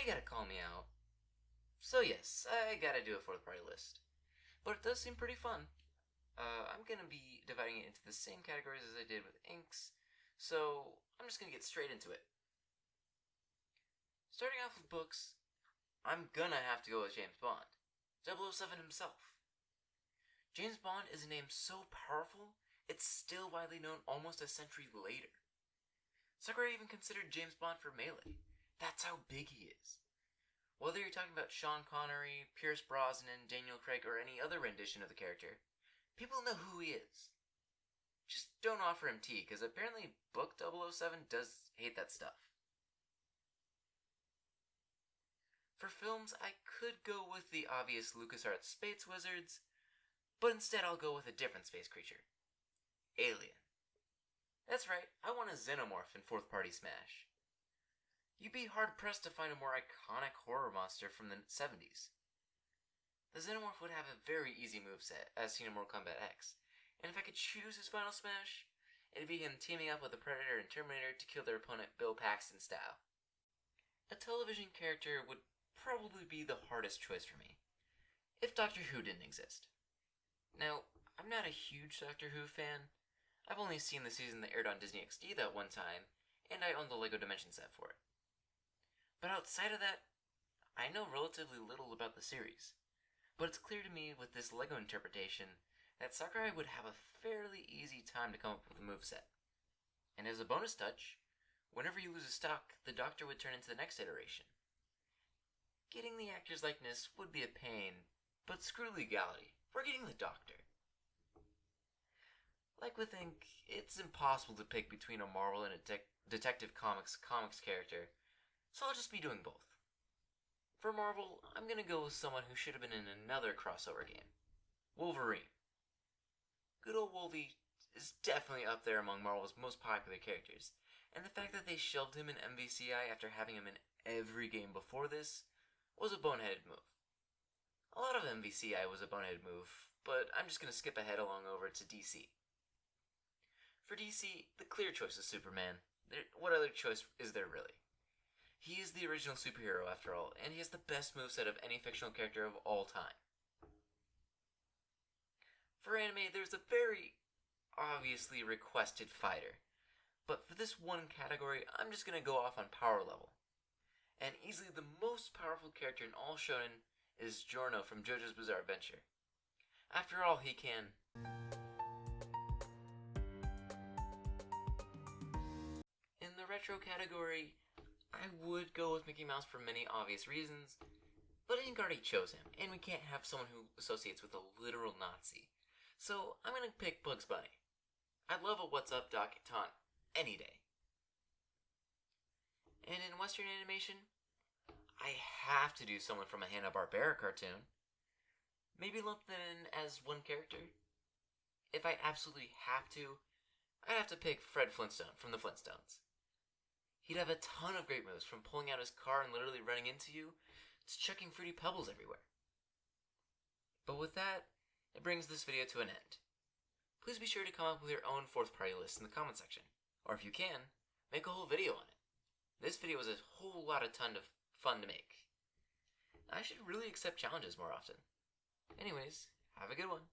you gotta call me out. So yes, I gotta do a fourth party list. But it does seem pretty fun. I'm gonna be dividing it into the same categories as I did with Inks, so I'm just gonna get straight into it. Starting off with books, I'm gonna have to go with James Bond, 007 himself. James Bond is a name so powerful, it's still widely known almost a century later. Sakurai even considered James Bond for Melee. That's how big he is. Whether you're talking about Sean Connery, Pierce Brosnan, Daniel Craig, or any other rendition of the character, people know who he is. Just don't offer him tea, because apparently Book 007 does hate that stuff. For films, I could go with the obvious LucasArts Space Wizards, but instead I'll go with a different space creature. Alien. That's right, I want a xenomorph in fourth party Smash. You'd be hard-pressed to find a more iconic horror monster from the 70s. The xenomorph would have a very easy moveset, as seen in Mortal Kombat X, and if I could choose his final Smash, it'd be him teaming up with the Predator and Terminator to kill their opponent Bill Paxton style. A television character would probably be the hardest choice for me, if Doctor Who didn't exist. Now, I'm not a huge Doctor Who fan. I've only seen the season that aired on Disney XD that one time, and I own the LEGO Dimension set for it. But outside of that, I know relatively little about the series. But it's clear to me with this LEGO interpretation that Sakurai would have a fairly easy time to come up with a moveset. And as a bonus touch, whenever you lose a stock, the Doctor would turn into the next iteration. Getting the actor's likeness would be a pain, but screw legality. We're getting the Doctor. Like with Ink, it's impossible to pick between a Marvel and a Detective Comics character, so I'll just be doing both. For Marvel, I'm gonna go with someone who should have been in another crossover game. Wolverine. Good old Wolvie is definitely up there among Marvel's most popular characters, and the fact that they shelved him in MVCI after having him in every game before this was a boneheaded move. A lot of MVCI was a boneheaded move, but I'm just gonna skip ahead along over to DC. For DC, the clear choice is Superman. What other choice is there really? He is the original superhero after all, and he has the best moveset of any fictional character of all time. For anime, there's a very obviously requested fighter, but for this one category, I'm just gonna go off on power level. And easily the most powerful character in all shonen is Giorno from JoJo's Bizarre Adventure. After all, he can... In the retro category, I would go with Mickey Mouse for many obvious reasons, but Ink already chose him, and we can't have someone who associates with a literal Nazi. So I'm gonna pick Bugs Bunny. I'd love a What's Up Doc taunt any day. And in Western animation, I have to do someone from a Hanna-Barbera cartoon. Maybe lump them in as one character. If I absolutely have to, I'd have to pick Fred Flintstone from the Flintstones. He'd have a ton of great moves, from pulling out his car and literally running into you, to chucking fruity pebbles everywhere. But with that, it brings this video to an end. Please be sure to come up with your own fourth party list in the comment section, or if you can, make a whole video on it. This video was a whole lot of fun to make. I should really accept challenges more often. Anyways, have a good one.